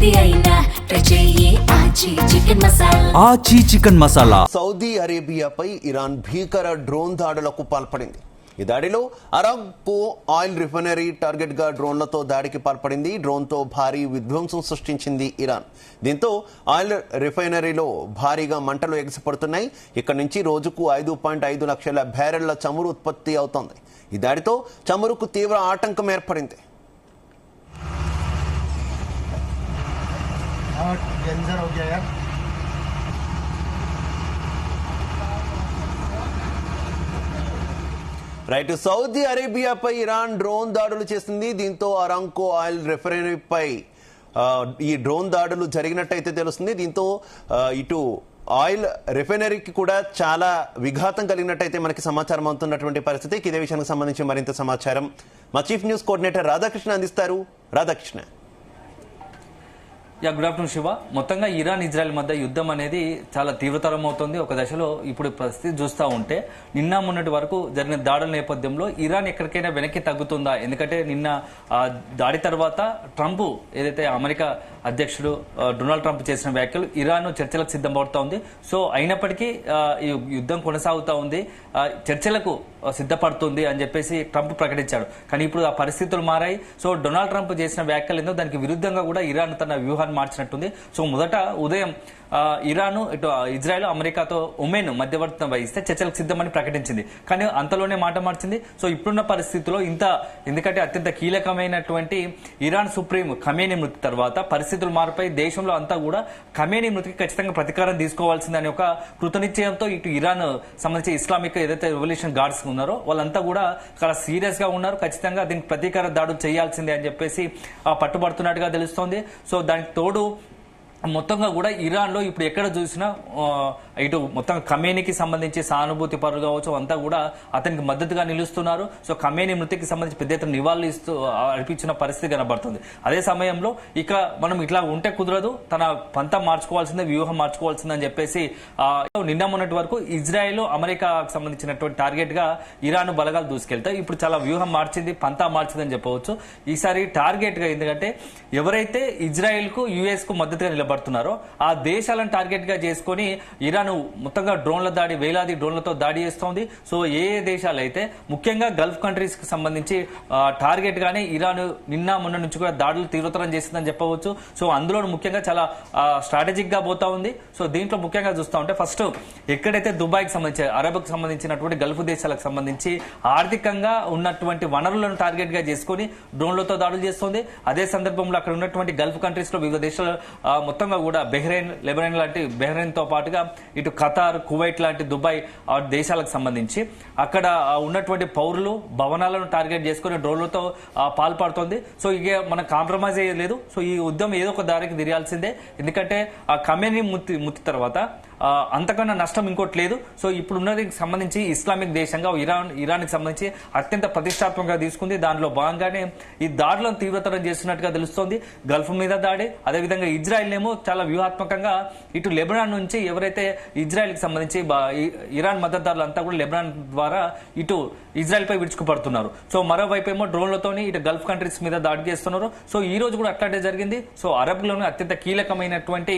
ఏది అయినా ట్రై చెయ్యి ఆచి చికెన్ మసాలా. ఆచి చికెన్ మసాలా. సౌదీ అరేబియాపై ఇరాన్ భీకర డ్రోన్ దాడులకు పాల్పడింది. ఈ దాడిలో అరామ్కో ఆయిల్ రిఫైనరీ టార్గెట్ గా డ్రోన్లతో దాడికి పాల్పడింది. డ్రోన్ తో భారీ విధ్వంసం సృష్టించింది ఇరాన్. దీంతో ఆయిల్ రిఫైనరీలో భారీగా మంటలు ఎగసిపడుతున్నాయి. ఇక్కడ నుంచి రోజుకు 5.5 లక్షల బ్యారెళ్ల చమురు ఉత్పత్తి అవుతోంది. ఈ దాడితో చమురుకు తీవ్ర ఆటంకం ఏర్పడింది. రైట్, సౌదీ అరేబియాపై ఇరాన్ డ్రోన్ దాడులు చేసింది. దీంతో అరామ్కో ఆయిల్ రిఫైనరీపై ఈ డ్రోన్ దాడులు జరిగినట్టయితే తెలుస్తుంది. దీంతో ఇటు ఆయిల్ రిఫైనరీకి కూడా చాలా విఘాతం కలిగినట్టయితే మనకి సమాచారం అవుతున్నటువంటి పరిస్థితి. ఇదే విషయానికి సంబంధించి మరింత సమాచారం మా చీఫ్ న్యూస్ కోఆర్డినేటర్ రాధాకృష్ణ అందిస్తారు. రాధాకృష్ణ. Good afternoon Shiva. మొత్తంగా ఇరాన్ ఇజ్రాయెల్ మధ్య యుద్ధం అనేది చాలా తీవ్రతరం అవుతుంది. ఒక దశలో ఇప్పుడు పరిస్థితి చూస్తూ ఉంటే నిన్న మొన్నటి వరకు జరిగిన దాడుల నేపథ్యంలో ఇరాన్ ఎక్కడికైనా వెనక్కి తగ్గుతుందా? ఎందుకంటే నిన్న దాడి తర్వాత ట్రంప్ ఏదైతే అమెరికా అధ్యక్షుడు డొనాల్డ్ ట్రంప్ చేసిన వ్యాఖ్యలు ఇరాన్ చర్చలకు సిద్ధపడుతూ ఉంది. సో అయినప్పటికీ ఈ యుద్ధం కొనసాగుతూ ఉంది, చర్చలకు సిద్ధపడుతుంది అని చెప్పేసి ట్రంప్ ప్రకటించాడు. కానీ ఇప్పుడు ఆ పరిస్థితులు మారాయి. సో డొనాల్డ్ ట్రంప్ చేసిన వ్యాఖ్యలు ఏందో దానికి విరుద్ధంగా కూడా ఇరాన్ తన వ్యూహాన్ని మార్చినట్టుంది. సో మొదట ఉదయం ఇరాన్ ఇటు ఇజ్రాయెల్ అమెరికాతో ఒమెన్ మధ్యవర్తిత్వం వహిస్తే చర్చలకు సిద్ధమని ప్రకటించింది. కానీ అంతలోనే మాట మార్చింది. సో ఇప్పుడున్న పరిస్థితుల్లో ఎందుకంటే అత్యంత కీలకమైనటువంటి ఇరాన్ సుప్రీం ఖమేనీ మృతి తర్వాత పరిస్థితులు మారిపోయి దేశంలో అంతా కూడా ఖమేనీ మృతికి ఖచ్చితంగా ప్రతీకారం తీసుకోవాల్సిందని ఒక కృతనిశ్చయంతో ఇటు ఇరాన్ సంబంధించి ఇస్లామిక్ ఏదైతే రెవల్యూషన్ గార్డ్స్ ఉన్నారో వాళ్ళంతా కూడా చాలా సీరియస్ గా ఉన్నారు. ఖచ్చితంగా దీనికి ప్రతీకార దాడులు చేయాల్సిందే అని చెప్పేసి పట్టుబడుతున్నట్టుగా తెలుస్తోంది. సో దానికి తోడు మొత్తంగా కూడా ఇరాన్ లో ఇప్పుడు ఎక్కడ చూసినా ఇటు మొత్తం ఖమేనీకి సంబంధించి సానుభూతి పరులు కావచ్చు అంతా కూడా అతనికి మద్దతుగా నిలుస్తున్నారు. సో ఖమేనీ మృతికి సంబంధించి పెద్ద ఎత్తున నివాళులు ఇస్తూ అర్పించిన పరిస్థితి కనబడుతుంది. అదే సమయంలో ఇక మనం ఇట్లా ఉంటే కుదరదు, తన పంతం మార్చుకోవాల్సిందే, వ్యూహం మార్చుకోవాల్సిందని చెప్పేసి నిన్న మొన్నటి వరకు ఇజ్రాయెల్ అమెరికాకు సంబంధించినటువంటి టార్గెట్ గా ఇరాన్ బలగాలు దూసుకెళ్తాయి. ఇప్పుడు చాలా వ్యూహం మార్చింది, పంతా మార్చిందని చెప్పవచ్చు. ఈసారి టార్గెట్ గా ఎందుకంటే ఎవరైతే ఇజ్రాయెల్ కు యుఎస్ కు మద్దతుగా నిలబడుతున్నారో ఆ దేశాలను టార్గెట్ గా చేసుకుని ఇరాన్ మొత్తంగా డ్రోన్ల దాడి, వేలాది డ్రోన్లతో దాడి చేస్తోంది. సో ఏ దేశాలు అయితే ముఖ్యంగా గల్ఫ్ కంట్రీస్ కి సంబంధించి టార్గెట్ గానే ఇరాన్ నిన్న మొన్న నుంచి కూడా దాడులు తీవ్రతరం చేసిందని చెప్పవచ్చు. సో అందులో ముఖ్యంగా చాలా స్ట్రాటజిక్ గా పోతా ఉంది. సో దీంట్లో ముఖ్యంగా చూస్తూ ఉంటే ఫస్ట్ ఎక్కడైతే దుబాయ్కి సంబంధించి అరబ్ కు సంబంధించినటువంటి గల్ఫ్ దేశాలకు సంబంధించి ఆర్థికంగా ఉన్నటువంటి వనరులను టార్గెట్ గా చేసుకుని డ్రోన్లతో దాడులు చేస్తోంది. అదే సందర్భంలో అక్కడ ఉన్నటువంటి గల్ఫ్ కంట్రీస్ లో వివిధ దేశాలు మొత్తంగా కూడా బెహ్రెయిన్, లెబనాన్ లాంటి బెహ్రెయిన్ తో పాటుగా ఇటు ఖతార్, కువైట్ లాంటి దుబాయ్ దేశాలకు సంబంధించి అక్కడ ఉన్నటువంటి పౌరులు భవనాలను టార్గెట్ చేసుకుని డ్రోన్లతో పాల్పడుతోంది. సో ఇక మనం కాంప్రమైజ్ అయ్యలేదు. సో ఈ యుద్ధం ఏదో ఒక దారికి తిరగాల్సిందే. ఎందుకంటే ఆ ఖమేనీ మృతి తర్వాత అంతకన్నా నష్టం ఇంకోటి లేదు. సో ఇప్పుడు ఉన్నదికి సంబంధించి ఇస్లామిక్ దేశంగా ఇరాన్ కి సంబంధించి అత్యంత ప్రతిష్టాత్మకంగా తీసుకుంది. దానిలో భాగంగానే ఈ దాడులను తీవ్రతరం చేస్తున్నట్టుగా తెలుస్తోంది. గల్ఫ్ మీద దాడి, అదేవిధంగా ఇజ్రాయెల్ ఏమో చాలా వ్యూహాత్మకంగా ఇటు లెబనాన్ నుంచి ఎవరైతే ఇజ్రాయెల్ కి సంబంధించి ఇరాన్ మద్దతుదారులు అంతా కూడా లెబనాన్ ద్వారా ఇటు ఇజ్రాయెల్ పై విడుచుకుపడుతున్నారు. సో మరోవైపు ఏమో డ్రోన్లతోని ఇటు గల్ఫ్ కంట్రీస్ మీద దాడి చేస్తున్నారు. సో ఈ రోజు కూడా అట్లాంటి జరిగింది. సో అరబ్ లోని అత్యంత కీలకమైనటువంటి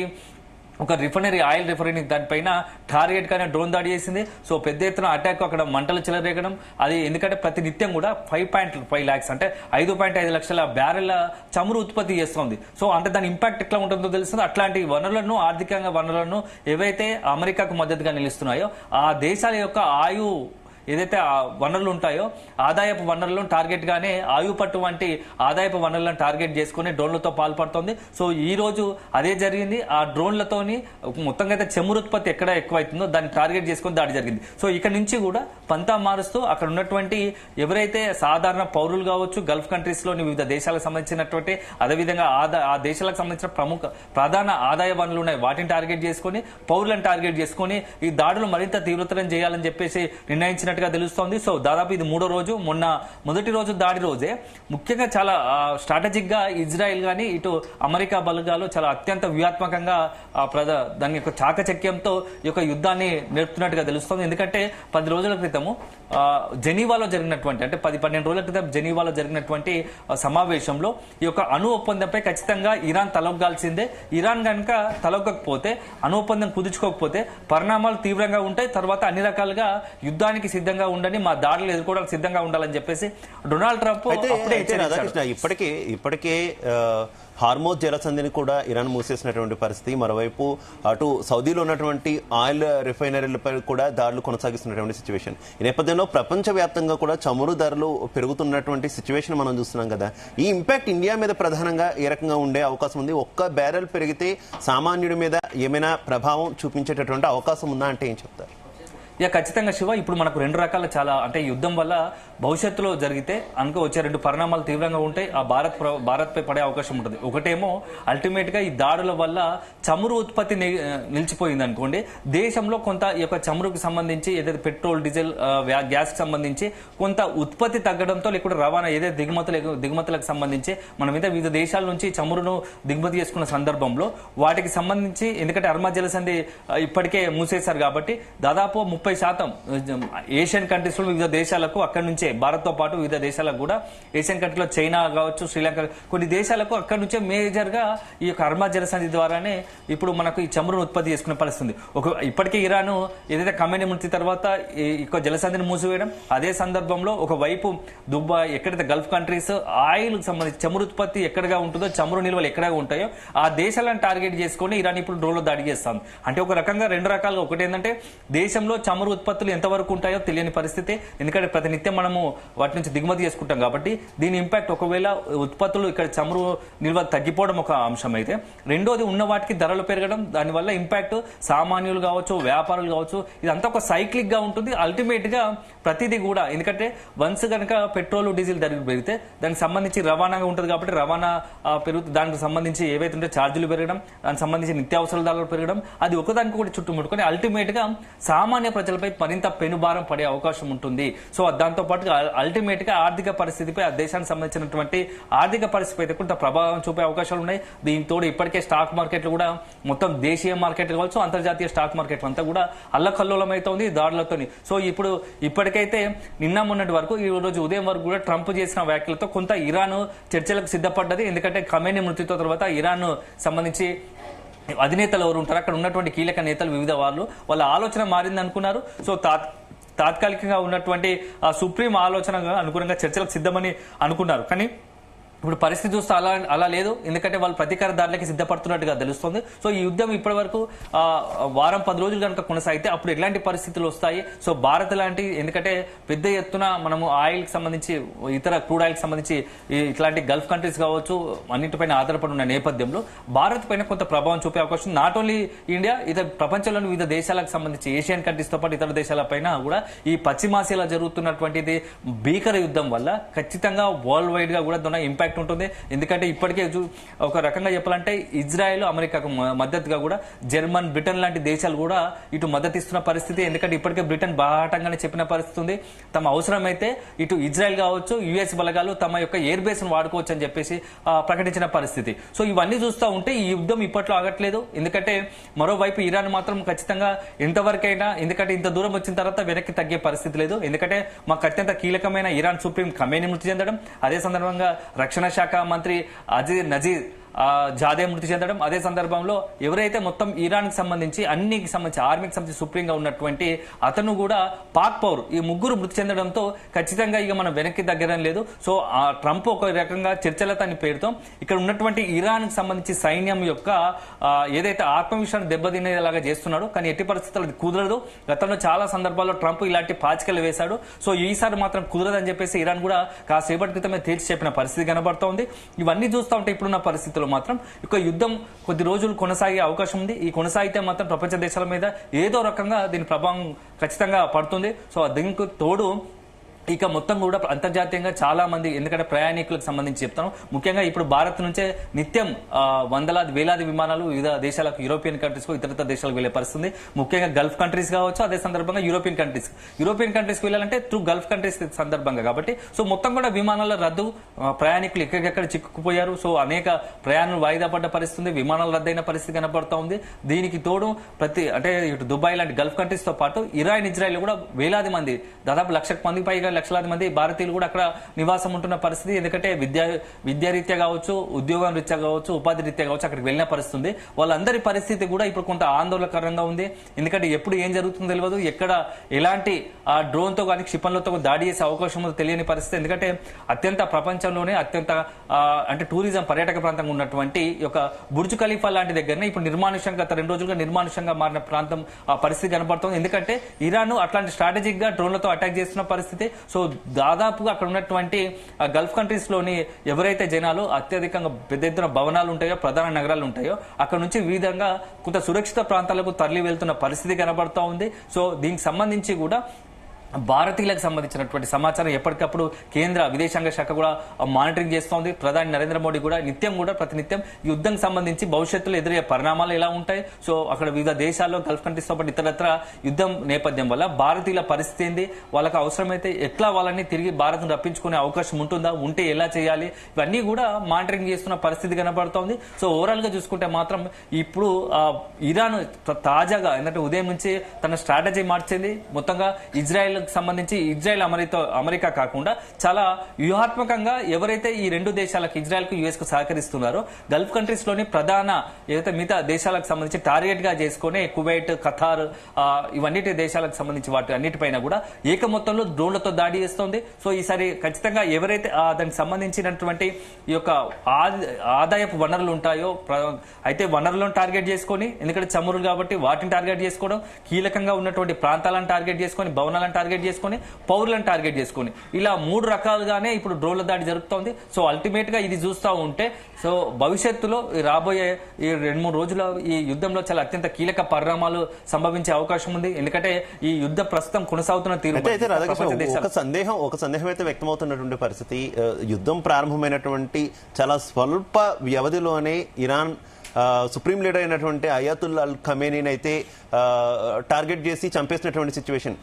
ఒక రిఫైనరీ, ఆయిల్ రిఫైనరీ దానిపైన టార్గెట్ గానే డ్రోన్ దాడి చేసింది. సో పెద్ద ఎత్తున అటాక్, అక్కడ మంటలు చెలరేగడం. అది ఎందుకంటే ప్రతి నిత్యం కూడా 5.5 lakhs అంటే 5.5 లక్షల బ్యారెళ్ల చమురు ఉత్పత్తి చేస్తోంది. సో అంటే దాని ఇంపాక్ట్ ఎట్లా ఉంటుందో తెలుస్తుంది. అట్లాంటి వనరులను, ఆర్థికంగా వనరులను ఏవైతే అమెరికాకు మద్దతుగా నిలుస్తున్నాయో ఆ దేశాల యొక్క ఏదైతే వనరులు ఉంటాయో ఆదాయపు వనరులను టార్గెట్ గానే ఆయుపట్టు వంటి ఆదాయపు వనరులను టార్గెట్ చేసుకుని డ్రోన్లతో పాల్పడుతోంది. సో ఈ రోజు అదే జరిగింది. ఆ డ్రోన్లతోని మొత్తంగా అయితే చమురు ఉత్పత్తి ఎక్కడ ఎక్కువైతుందో దాన్ని టార్గెట్ చేసుకుని దాడి జరిగింది. సో ఇక్కడ నుంచి కూడా పంతా మారుస్తూ అక్కడ ఉన్నటువంటి ఎవరైతే సాధారణ పౌరులు కావచ్చు, గల్ఫ్ కంట్రీస్ లోని వివిధ దేశాలకు సంబంధించినటువంటి అదేవిధంగా ఆ దేశాలకు సంబంధించిన ప్రధాన ఆదాయ వనరులు ఉన్నాయి, వాటిని టార్గెట్ చేసుకుని పౌరులను టార్గెట్ చేసుకుని ఈ దాడులు మరింత తీవ్రతరం చేయాలని చెప్పేసి నిర్ణయించిన చేస్తున్నట్టుగా తెలుస్తోంది. సో దాదాపు ఇది 3వ రోజు. మొదటి రోజు దాడి రోజే ముఖ్యంగా చాలా స్ట్రాటజిక్ గా ఇజ్రాయెల్ గానీ ఇటు అమెరికా బలగాలు చాలా అత్యంత వ్యూహాత్మకంగా దాని యొక్క చాకచక్యంతో ఈ యొక్క యుద్ధాన్ని నేర్పుతున్నట్టుగా తెలుస్తోంది. ఎందుకంటే 10 రోజుల క్రితము జెనీవాలో జరిగినటువంటి అంటే 10-12 రోజుల క్రితం జెనీవాలో జరిగినటువంటి సమావేశంలో ఈ యొక్క అణు ఒప్పందంపై ఖచ్చితంగా ఇరాన్ తలొగ్గాల్సిందే. ఇరాన్ కనుక తలొగ్గకపోతే, అణు ఒప్పందం కుదుర్చుకోకపోతే పరిణామాలు తీవ్రంగా ఉంటాయి. తర్వాత అన్ని రకాలుగా యుద్ధానికి సిద్ధంగా ఉండని, మా దాడులు ఎదుర్కోవడానికి సిద్ధంగా ఉండాలని చెప్పేసి డొనాల్డ్ ట్రంప్ అప్పుడే హెచ్చరించారు. ఇప్పటికే హార్మోజ్ జలసంధిని కూడా ఇరాన్ మూసేసినటువంటి పరిస్థితి. మరోవైపు అటు సౌదీలో ఉన్నటువంటి ఆయిల్ రిఫైనరీలపై కూడా దాడులు కొనసాగిస్తున్నటువంటి సిచ్యువేషన్. ఈ నేపథ్యంలో ప్రపంచవ్యాప్తంగా కూడా చమురు ధరలు పెరుగుతున్నటువంటి సిచ్యువేషన్ మనం చూస్తున్నాం కదా. ఈ ఇంపాక్ట్ ఇండియా మీద ప్రధానంగా ఏ రకంగా ఉండే అవకాశం ఉంది? ఒక్క బ్యారెల్ పెరిగితే సామాన్యుడి మీద ఏమైనా ప్రభావం చూపించేటటువంటి అవకాశం ఉందా అంటే ఏం చెప్తారు? ఖచ్చితంగా శివ, ఇప్పుడు మనకు 2 రకాల చాలా అంటే యుద్ధం వల్ల భవిష్యత్తులో జరిగితే వచ్చే 2 పరిణామాలు తీవ్రంగా ఉంటాయి. ఆ భారత్ పై పడే అవకాశం ఉంటుంది. ఒకటేమో అల్టిమేట్ గా ఈ దాడుల వల్ల చమురు ఉత్పత్తి నిలిచిపోయింది అనుకోండి. దేశంలో కొంత ఈ యొక్క చమురుకు సంబంధించి ఏదైతే పెట్రోల్, డీజిల్, గ్యాస్ కి సంబంధించి కొంత ఉత్పత్తి తగ్గడంతో లేకుంటే రవాణా ఏదైతే దిగుమతులకు సంబంధించి మనం అయితే వివిధ దేశాల నుంచి చమురును దిగుమతి చేసుకున్న సందర్భంలో వాటికి సంబంధించి, ఎందుకంటే హర్మజ్ జలసంధి ఇప్పటికే మూసేశారు కాబట్టి దాదాపు 30% ఏషియన్ కంట్రీస్ లో వివిధ దేశాలకు అక్కడి నుంచే, భారత్ తో పాటు వివిధ దేశాలకు కూడా, ఏషియన్ కంట్రీలో చైనా కావచ్చు, శ్రీలంక, కొన్ని దేశాలకు అక్కడి నుంచే మేజర్ గా ఈ యొక్క హర్మజ్ జలసంధి ద్వారానే ఇప్పుడు మనకు ఈ చమురును ఉత్పత్తి చేసుకునే పరిస్థితి. ఇప్పటికే ఇరాన్ ఏదైతే ఖమేనీ మృతి తర్వాత ఈ జలసంధిని మూసివేయడం, అదే సందర్భంలో ఒకవైపు దుబాయ్, ఎక్కడైతే గల్ఫ్ కంట్రీస్ ఆయిల్ సంబంధించి చమురు ఉత్పత్తి ఎక్కడగా ఉంటుందో, చమురు నిల్వలు ఎక్కడ ఉంటాయో ఆ దేశాలను టార్గెట్ చేసుకుని ఇరాన్ ఇప్పుడు డ్రోన్లో దాడి చేస్తుంది. అంటే ఒక రకంగా 2 రకాలుగా, ఒకటి ఏంటంటే దేశంలో చమురు ఉత్పత్తులు ఎంతవరకు ఉంటాయో తెలియని పరిస్థితి. ఎందుకంటే ప్రతినిత్యం మనము వాటి నుంచి దిగుమతి చేసుకుంటాం కాబట్టి దీని ఇంపాక్ట్ ఒకవేళ ఉత్పత్తులు ఇక్కడ చమురు నిల్వ తగ్గిపోవడం ఒక అంశం అయితే, రెండోది ఉన్న వాటికి ధరలు పెరగడం, దానివల్ల ఇంపాక్ట్ సామాన్యులు కావచ్చు, వ్యాపారులు కావచ్చు, ఇదంతా ఒక సైక్లిక్ గా ఉంటుంది. అల్టిమేట్ గా ప్రతిదీ కూడా, ఎందుకంటే వన్స్ కనుక పెట్రోల్, డీజిల్ ధరలు పెరిగితే దానికి సంబంధించి రవాణాగా ఉంటుంది కాబట్టి రవాణా పెరుగుతుంది. దానికి సంబంధించి ఏవైతే ఉంటే ఛార్జీలు పెరగడం, దానికి సంబంధించి నిత్యావసరాల ధరలు పెరగడం, అది ఒకదానికి కూడా చుట్టుముట్టుకొని అల్టిమేట్ గా సామాన్య ప్రజలపై మరింత పెనుభారం పడే అవకాశం ఉంటుంది. సో దాంతో పాటు అల్టిమేట్ గా ఆర్థిక పరిస్థితిపై, ఆ దేశానికి సంబంధించినటువంటి ఆర్థిక పరిస్థితిపై కొంత ప్రభావం చూపే అవకాశాలు ఉన్నాయి. దీంతో ఇప్పటికే స్టాక్ మార్కెట్లు కూడా, మొత్తం దేశీయ మార్కెట్లు కావచ్చు, అంతర్జాతీయ స్టాక్ మార్కెట్లు అంతా కూడా అల్లకల్లోలమైతోంది దాడులతో. సో ఇప్పటికైతే నిన్న మొన్నటి వరకు, ఈ రోజు ఉదయం వరకు కూడా ట్రంప్ చేసిన వ్యాఖ్యలతో కొంత ఇరాన్ చర్చలకు సిద్ధపడ్డది. ఎందుకంటే ఖమేనీ మృతితో తర్వాత ఇరాన్ సంబంధించి అధినేతలు ఎవరు ఉంటారు, అక్కడ ఉన్నటువంటి కీలక నేతలు వివిధ వాళ్ళ ఆలోచన మారింది అనుకున్నారు. సో తాత్కాలికంగా ఉన్నటువంటి సుప్రీం ఆలోచనగా అనుగుణంగా చర్చలకు సిద్ధమని అనుకున్నారు. కానీ ఇప్పుడు పరిస్థితి చూస్తే అలా లేదు. ఎందుకంటే వాళ్ళు ప్రతీకార దాడులకి సిద్ధపడుతున్నట్టుగా తెలుస్తుంది. సో ఈ యుద్ధం ఇప్పటి వరకు వారం 10 రోజులు కనుక కొనసాగితే అప్పుడు ఎలాంటి పరిస్థితులు వస్తాయి? సో భారత్ లాంటి, ఎందుకంటే పెద్ద ఎత్తున మనము ఆయిల్ కి సంబంధించి, ఇతర క్రూడ్ ఆయిల్ కి సంబంధించి ఇట్లాంటి గల్ఫ్ కంట్రీస్ కావచ్చు అన్నింటిపైన ఆధారపడి ఉన్న నేపథ్యంలో భారత్ పైన కొంత ప్రభావం చూపే అవకాశం, నాట్ ఓన్లీ ఇండియా, ఇతర ప్రపంచంలోని వివిధ దేశాలకు సంబంధించి, ఏషియన్ కంట్రీస్ తో పాటు ఇతర దేశాలపైన కూడా ఈ పశ్చిమాసియాలో జరుగుతున్నటువంటిది భీకర యుద్ధం వల్ల ఖచ్చితంగా వరల్డ్ వైడ్ గా కూడా దాని ఇంపాక్ట్ ఉంటుంది. ఎందుకంటే ఇప్పటికే ఒక రకంగా చెప్పాలంటే ఇజ్రాయెల్, అమెరికాకు మద్దతుగా కూడా జర్మన్, బ్రిటన్ లాంటి దేశాలు కూడా ఇటు మద్దతు ఇస్తున్న పరిస్థితి. ఎందుకంటే ఇప్పటికే బ్రిటన్ బాహాటంగానే చెప్పిన పరిస్థితి ఉంది. తమ అవసరమైతే ఇటు ఇజ్రాయెల్ కావచ్చు, యుఎస్ బలగాలు తమ యొక్క ఎయిర్ బేస్ ను వాడుకోవచ్చు అని చెప్పేసి ప్రకటించిన పరిస్థితి. సో ఇవన్నీ చూస్తూ ఉంటే ఈ యుద్ధం ఇప్పట్లో ఆగట్లేదు. ఎందుకంటే మరోవైపు ఇరాన్ మాత్రం ఖచ్చితంగా ఎంతవరకైనా, ఎందుకంటే ఇంత దూరం వచ్చిన తర్వాత వెనక్కి తగ్గే పరిస్థితి లేదు. ఎందుకంటే మాకు అత్యంత కీలకమైన ఇరాన్ సుప్రీం ఖమేనీ మృతి చెందడం, అదే సందర్భంగా రక్షణ శాఖ మంత్రి అజీర్ నజీర్ జాదే మృతి చెందడం, అదే సందర్భంలో ఎవరైతే మొత్తం ఇరాన్ కి సంబంధించి అన్నికి సంబంధించి ఆర్మీకి సంబంధించి సుప్రీంగా ఉన్నటువంటి అతను కూడా పాక్ పౌర్, ఈ ముగ్గురు మృతి చెందడంతో ఖచ్చితంగా ఇక మనం వెనక్కి దగ్గరం లేదు. సో ఆ ట్రంప్ ఒక రకంగా చర్చలతని పేరుతో ఇక్కడ ఉన్నటువంటి ఇరాన్ కి సంబంధించి సైన్యం యొక్క ఏదైతే ఆత్మవిశ్వాసాన్ని దెబ్బతినేలాగా చేస్తున్నాడు, కానీ ఎట్టి పరిస్థితుల్లో అది కుదరదు. గతంలో చాలా సందర్భాల్లో ట్రంప్ ఇలాంటి పాచికలు వేశాడు. సో ఈసారి మాత్రం కుదరదని చెప్పేసి ఇరాన్ కూడా కాసేపటి క్రితమే తేల్చి చెప్పిన పరిస్థితి కనబడుతోంది. ఇవన్నీ చూస్తూ ఉంటే ఇప్పుడున్న పరిస్థితుల్లో మాత్రం ఇక యుద్ధం కొద్ది రోజులు కొనసాగే అవకాశం ఉంది. ఈ కొనసాగితే మాత్రం ప్రపంచ దేశాల మీద ఏదో రకంగా దీని ప్రభావం ఖచ్చితంగా పడుతుంది. సో దీనికి తోడు ఇక మొత్తం కూడా అంతర్జాతీయంగా చాలా మంది, ఎందుకంటే ప్రయాణికులకు సంబంధించి చెప్తాను, ముఖ్యంగా ఇప్పుడు భారత్ నుంచే నిత్యం వందలాది వేలాది విమానాలు వివిధ దేశాలకు, యూరోపియన్ కంట్రీస్ కు ఇతర దేశాలకు వెళ్లే పరిస్థితి. ముఖ్యంగా గల్ఫ్ కంట్రీస్ కావచ్చు, అదే సందర్భంగా యూరోపియన్ కంట్రీస్ కు వెళ్ళాలంటే త్రూ గల్ఫ్ కంట్రీస్ సందర్భంగా కాబట్టి సో మొత్తం కూడా విమానాల రద్దు, ప్రయాణికులు ఎక్కడికెక్కడ చిక్కుకుపోయారు. సో అనేక ప్రయాణాలు వాయిదా పడ్డ పరిస్థితి, విమానాలు రద్దయిన పరిస్థితి కనబడతా ఉంది. దీనికి తోడు అంటే ఇటు దుబాయ్ లాంటి గల్ఫ్ కంట్రీస్ తో పాటు ఇరాన్, ఇజ్రాయెల్ కూడా వేలాది మంది, దాదాపు 1,00,000 మందికి పైగా లక్షలాది మంది భారతీయులు కూడా అక్కడ నివాసం ఉంటున్న పరిస్థితి. ఎందుకంటే విద్యారీత్యా కావచ్చు, ఉద్యోగం రీత్యా కావచ్చు, ఉపాధి రీత్యా కావచ్చు అక్కడికి వెళ్ళిన పరిస్థితి. వాళ్ళందరి పరిస్థితి కూడా ఇప్పుడు కొంత ఆందోళనకరంగా ఉంది. ఎందుకంటే ఎప్పుడు ఏం జరుగుతుందో తెలియదు, ఎక్కడ ఎలాంటి డ్రోన్ తో కానీ క్షిపణులతో దాడి చేసే అవకాశం ఉందో తెలియని పరిస్థితి. ఎందుకంటే అత్యంత ప్రపంచంలోనే అత్యంత అంటే టూరిజం పర్యాటక ప్రాంతంగా ఉన్నటువంటి ఒక బుర్జ్ ఖలీఫా లాంటి దగ్గరనే ఇప్పుడు నిర్మానుష్యంగా గత 2 రోజులుగా నిర్మానుష్యంగా మారిన ప్రాంతం ఆ పరిస్థితి కనబడుతుంది. ఎందుకంటే ఇరాన్ అట్లాంటి స్ట్రాటజిక్ గా డ్రోన్లతో అటాక్ చేస్తున్న పరిస్థితి. సో దాదాపుగా అక్కడ ఉన్నటువంటి గల్ఫ్ కంట్రీస్ లోని ఎవరైతే జనాలు అత్యధికంగా పెద్ద ఎత్తున భవనాలు ఉంటాయో, ప్రధాన నగరాలు ఉంటాయో అక్కడ నుంచి విధంగా కొంత సురక్షిత ప్రాంతాలకు తరలి వెళ్తున్న పరిస్థితి కనబడతా ఉంది. సో దీనికి సంబంధించి కూడా భారతీయులకు సంబంధించినటువంటి సమాచారం ఎప్పటికప్పుడు కేంద్ర విదేశాంగ శాఖ కూడా మానిటరింగ్ చేస్తోంది. ప్రధాని నరేంద్ర మోడీ కూడా నిత్యం కూడా ప్రతినిత్యం యుద్ధం సంబంధించి భవిష్యత్తులో ఎదురయ్యే పరిణామాలు ఎలా ఉంటాయి, సో అక్కడ వివిధ దేశాల్లో గల్ఫ్ కంట్రీస్ తో పాటు ఇతరత్ర యుద్ధం నేపథ్యం వల్ల భారతీయుల పరిస్థితి ఏంది, వాళ్ళకి అవసరమైతే ఎట్లా వాళ్ళని తిరిగి భారత్ రప్పించుకునే అవకాశం ఉంటుందా, ఉంటే ఎలా చేయాలి, ఇవన్నీ కూడా మానిటరింగ్ చేస్తున్న పరిస్థితి కనబడుతోంది. సో ఓవరాల్ గా చూసుకుంటే మాత్రం ఇప్పుడు ఇరాన్ తాజాగా ఏంటంటే ఉదయం నుంచి తన స్ట్రాటజీ మార్చింది. మొత్తంగా ఇజ్రాయెల్ సంబంధించి ఇజ్రాయెల్ అమెరికా కాకుండా చాలా వ్యూహాత్మకంగా ఎవరైతే ఈ 2 దేశాలకు, ఇజ్రాయెల్ కు యుఎస్ కు సహకరిస్తున్నారో గల్ఫ్ కంట్రీస్ లోని ప్రధాన ఏదైతే మిగతా దేశాలకు సంబంధించి టార్గెట్ గా చేసుకుని కువైట్, ఖతార్ ఇవన్నిటి దేశాలకు సంబంధించి వాటి అన్నిటిపైన కూడా ఏక మొత్తంలో డ్రోన్లతో దాడి చేస్తోంది. సో ఈసారి ఖచ్చితంగా ఎవరైతే దానికి సంబంధించినటువంటి ఈ యొక్క ఆదాయపు వనరులు ఉంటాయో, అయితే వనరులను టార్గెట్ చేసుకొని, ఎందుకంటే చమురులు కాబట్టి వాటిని టార్గెట్ చేసుకోవడం, కీలకంగా ఉన్నటువంటి ప్రాంతాలను టార్గెట్ చేసుకొని, భవనాలను టార్గెట్ చేసుకొని, పౌరులను టార్గెట్ చేసుకొని, ఇలా 3 రకాలుగానే ఇప్పుడు డ్రోన్ల దాడి జరుగుతోంది. సో అల్టిమేట్ గా ఇది చూస్తూ ఉంటే సో భవిష్యత్తులో రాబోయే ఈ 2-3 రోజుల ఈ యుద్ధంలో చాలా అత్యంత కీలక పరిణామాలు సంభవించే అవకాశం ఉంది. ఎందుకంటే ఈ యుద్ధ ప్రస్తుతం కొనసాగుతున్న తీరు ఒక సందేహం అయితే వ్యక్తమవుతున్నటువంటి పరిస్థితి, యుద్ధం ప్రారంభమైనటువంటి చాలా స్వల్ప వ్యవధిలోనే ఇరాన్ సుప్రీం లీడర్ అయినటువంటి అయాతుల్లా అల్ ఖమేనీని అయితే టార్గెట్ చేసి చంపేసినటువంటి సిచ్యువేషన్.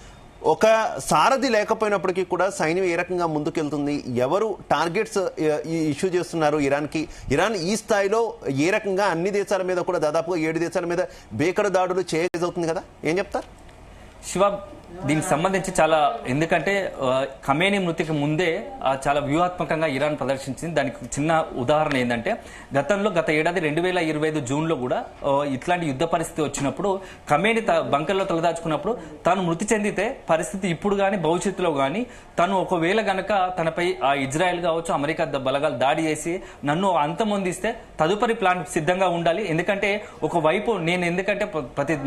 ఒక సారథి లేకపోయినప్పటికీ కూడా సైన్యం ఏ రకంగా ముందుకెళ్తుంది, ఎవరు టార్గెట్స్ ఇష్యూ చేస్తున్నారు ఇరాన్ ఈ స్థాయిలో ఏ రకంగా అన్ని దేశాల మీద కూడా దాదాపుగా 7 దేశాల మీద బేకర దాడులు చేయగలుగుతుంది కదా, ఏం చెప్తారు శివ? దీనికి సంబంధించి చాలా, ఎందుకంటే ఖమేనీ మృతికి ముందే చాలా వ్యూహాత్మకంగా ఇరాన్ ప్రదర్శించింది. దానికి చిన్న ఉదాహరణ ఏంటంటే గత ఏడాది 2025 జూన్లో కూడా ఇట్లాంటి యుద్ధ పరిస్థితి వచ్చినప్పుడు ఖమేనీ బంకర్లో తలదాచుకున్నప్పుడు తాను మృతి చెందితే పరిస్థితి ఇప్పుడు కానీ భవిష్యత్తులో కానీ తను ఒకవేళ గనక తనపై ఇజ్రాయెల్ కావచ్చు, అమెరికా బలగాలు దాడి చేసి నన్ను అంతమొందిస్తే తదుపరి ప్లాన్ సిద్ధంగా ఉండాలి. ఎందుకంటే ఒకవైపు నేను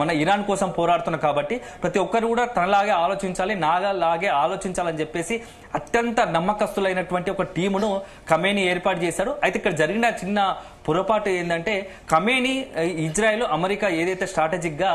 మన ఇరాన్ కోసం పోరాడుతున్నా కాబట్టి ప్రతి ఒక్కరు కూడా తనలాగే ఆలోచించాలి, నాలాగే ఆలోచించాలని చెప్పేసి అత్యంత నమ్మకస్తులైనటువంటి ఒక టీమును ఖమేనీ ఏర్పాటు చేశారు. అయితే ఇక్కడ జరిగిన చిన్న పొరపాటు ఏంటంటే ఖమేనీ, ఇజ్రాయెల్, అమెరికా ఏదైతే స్ట్రాటజిక్ గా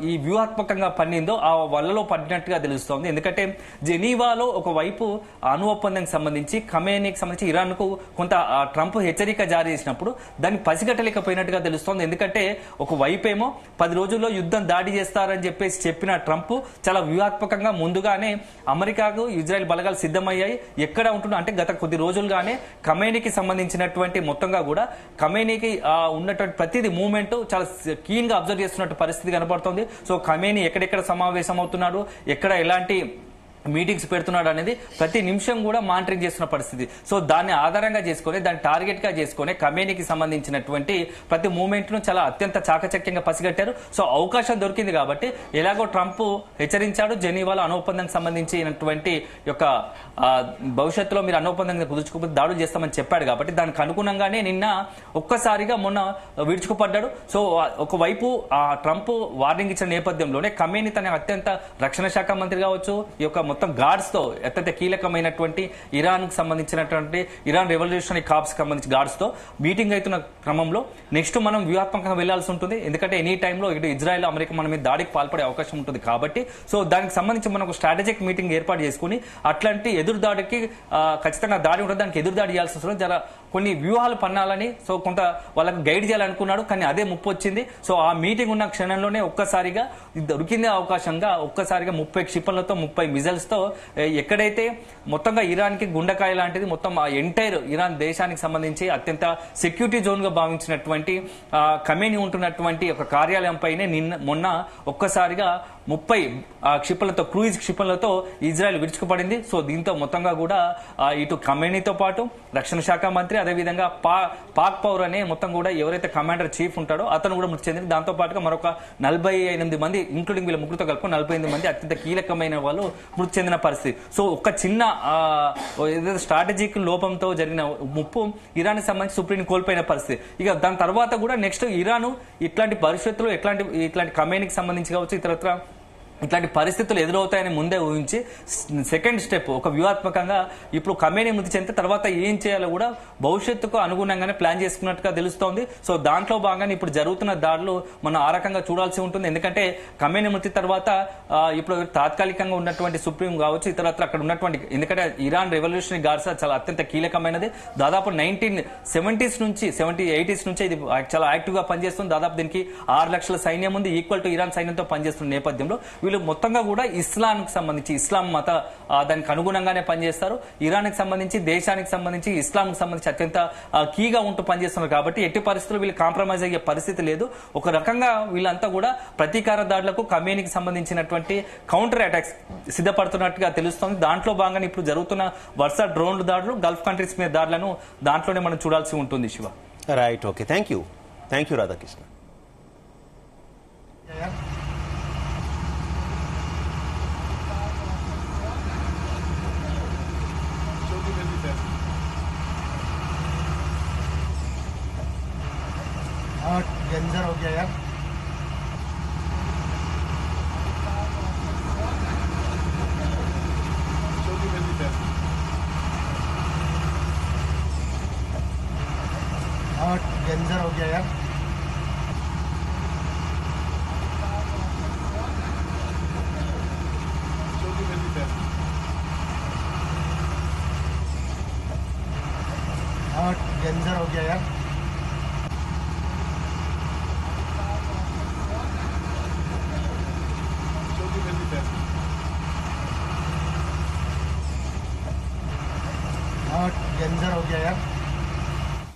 ఈ వ్యూహాత్మకంగా పన్నిందో ఆ వలలో పడినట్టుగా తెలుస్తోంది. ఎందుకంటే జెనీవాలో ఒకవైపు అణు ఒప్పందానికి సంబంధించి ఖమేనీకి సంబంధించి ఇరాన్ కు కొంత ట్రంప్ హెచ్చరిక జారీ చేసినప్పుడు దాన్ని పసిగట్టలేకపోయినట్టుగా తెలుస్తోంది. ఎందుకంటే ఒకవైపు ఏమో 10 రోజుల్లో యుద్ధం దాడి చేస్తారని చెప్పేసి చెప్పిన ట్రంప్ చాలా వ్యూహాత్మకంగా ముందుగానే అమెరికాకు ఇజ్రాయెల్ బలగాలు సిద్ధమయ్యాయి. ఎక్కడ ఉంటున్నా అంటే గత కొద్ది రోజులుగానే ఖమేనీకి సంబంధించినటువంటి మొత్తంగా కూడా ఖమేనీకి ఉన్నటువంటి ప్రతిదీ మూవ్మెంట్ చాలా కీన్ గా అబ్జర్వ్ చేస్తున్నట్టు పరిస్థితి కనబడుతుంది. సో ఖమేనీ ఎక్కడెక్కడ సమావేశం అవుతున్నాడు, ఎక్కడ ఎలాంటి మీటింగ్స్ పెడుతున్నాడు అనేది ప్రతి నిమిషం కూడా మానిటరింగ్ చేస్తున్న పరిస్థితి. సో దాన్ని ఆధారంగా చేసుకుని, దాన్ని టార్గెట్ గా చేసుకుని ఖమేనీకి సంబంధించినటువంటి ప్రతి మూవ్మెంట్ ను చాలా అత్యంత చాకచక్యంగా పసిగట్టారు. సో అవకాశం దొరికింది కాబట్టి ఎలాగో ట్రంప్ హెచ్చరించాడు, జెనీవాలో అణు ఒప్పందానికి సంబంధించినటువంటి యొక్క భవిష్యత్తులో మీరు అణు ఒప్పందాన్ని కుదుర్చుకోకపోతే దాడులు చేస్తామని చెప్పాడు కాబట్టి దానికి అనుగుణంగానే నిన్న ఒక్కసారిగా మొన్న విడుచుకుపడ్డాడు. సో ఒకవైపు ట్రంప్ వార్నింగ్ ఇచ్చిన నేపథ్యంలోనే ఖమేనీ తన అత్యంత రక్షణ శాఖ మంత్రి కావచ్చు, ఈ యొక్క మొత్తం గార్డ్స్ తో అత్యంత కీలకమైనటువంటి ఇరాన్ కు సంబంధించినటువంటి ఇరాన్ రెవల్యూషనరీ కార్ప్స్ సంబంధించి గార్డ్స్ తో మీటింగ్ అవుతున్న క్రమంలో నెక్స్ట్ మనం వ్యూహాత్మకంగా వెళ్లాల్సి ఉంటుంది. ఎందుకంటే ఎనీ టైంలో ఇటు ఇజ్రాయెల్ అమెరికా మన మీద దాడికి పాల్పడే అవకాశం ఉంటుంది కాబట్టి సో దానికి సంబంధించి మనం ఒక స్ట్రాటజిక్ మీటింగ్ ఏర్పాటు చేసుకుని అట్లాంటి ఎదురు దాడికి ఖచ్చితంగా దాడి ఉంటుంది, దానికి ఎదురు దాడి చేయాల్సి వస్తుంది. జర కొన్ని వ్యూహాలు పన్నాలని సో కొంత వాళ్ళకి గైడ్ చేయాలనుకున్నాడు, కానీ అదే ముప్పు వచ్చింది. సో ఆ మీటింగ్ ఉన్న క్షణంలోనే ఒక్కసారిగా దొరికిందే అవకాశంగా ఒక్కసారిగా 30 క్షిపణులతో 30 మిజైల్స్ తో ఎక్కడైతే మొత్తంగా ఇరాన్ కి గుండెకాయ లాంటిది మొత్తం ఆ ఎంటైర్ ఇరాన్ దేశానికి సంబంధించి అత్యంత సెక్యూరిటీ జోన్ గా భావించినటువంటి ఖమేనీ ఉంటున్నటువంటి ఒక కార్యాలయం పైనే మొన్న ఒక్కసారిగా 30 క్షిపణులతో క్రూయిజ్ క్షిపణులతో ఇజ్రాయెల్ విరుచుకుపడింది. సో దీంతో మొత్తంగా కూడా ఇటు ఖమేనీతో పాటు రక్షణ శాఖ మంత్రి అదేవిధంగా పాక్ పౌర్ అనే మొత్తం కూడా ఎవరైతే కమాండర్ చీఫ్ ఉంటాడో అతను కూడా మృతి చెందింది. దాంతో పాటుగా మరొక 48 మంది ఇంక్లూడింగ్ వీళ్ళ ముగ్గురుతో కలుపుకొని 48 మంది అత్యంత కీలకమైన వాళ్ళు మృతి చెందిన పరిస్థితి. సో ఒక చిన్న ఏదైతే స్ట్రాటజిక్ లోపంతో జరిగిన ముప్పు ఇరాన్ కి సంబంధించి సుప్రీం కోల్పోయిన పరిస్థితి. ఇక దాని తర్వాత కూడా నెక్స్ట్ ఇరాన్ ఇట్లాంటి భవిష్యత్తులో ఇట్లాంటి ఖమేనీకి సంబంధించి కావచ్చు ఇతరత్ర ఇట్లాంటి పరిస్థితులు ఎదురవుతాయని ముందే ఊహించి సెకండ్ స్టెప్ ఒక వ్యూహాత్మకంగా ఇప్పుడు ఖమేనీ మృతి చెందితే తర్వాత ఏం చేయాలో కూడా భవిష్యత్తుకు అనుగుణంగానే ప్లాన్ చేసుకున్నట్టుగా తెలుస్తోంది. సో దాంట్లో భాగంగానే ఇప్పుడు జరుగుతున్న దాడులు మనం ఆ రకంగా చూడాల్సి ఉంటుంది. ఎందుకంటే ఖమేనీ మృతి తర్వాత ఇప్పుడు తాత్కాలికంగా ఉన్నటువంటి సుప్రీం కావచ్చు ఇతరత్ర అక్కడ ఉన్నటువంటి, ఎందుకంటే ఇరాన్ రెవల్యూషనరీ గార్డ్స్ చాలా అత్యంత కీలకమైనది. దాదాపు 1970s నుంచి 80s నుంచి ఇది చాలా యాక్టివ్ గా పనిచేస్తుంది. దాదాపు దీనికి 6 లక్షల సైన్యం ఉంది, ఈక్వల్ టు ఇరాన్ సైన్యంతో పనిచేస్తున్న నేపథ్యంలో వీళ్ళు మొత్తంగా కూడా ఇస్లాంకి సంబంధించి ఇస్లాం మత దానికి అనుగుణంగానే పనిచేస్తారు. ఇరాన్కి సంబంధించి దేశానికి సంబంధించి ఇస్లాంకి సంబంధించి అత్యంత కీగా ఉంటూ పనిచేస్తున్నారు కాబట్టి ఎట్టి పరిస్థితుల్లో వీళ్ళు కాంప్రమైజ్ అయ్యే పరిస్థితి లేదు. ఒక రకంగా వీళ్ళంతా కూడా ప్రతీకార దాడులకు ఖమేనీకి సంబంధించినటువంటి కౌంటర్ అటాక్స్ సిద్ధపడుతున్నట్టుగా తెలుస్తోంది. దాంట్లో భాగంగా ఇప్పుడు జరుగుతున్న వరుస డ్రోన్లు దాడులు గల్ఫ్ కంట్రీస్ మీద దాడులను దాంట్లోనే మనం చూడాల్సి ఉంటుంది. Shiva right, okay, thank you Radhakrishna. Danger हो गया यार. डेंजर हो गया यार. डेंजर हो गया यार. डेंजर हो गया यार.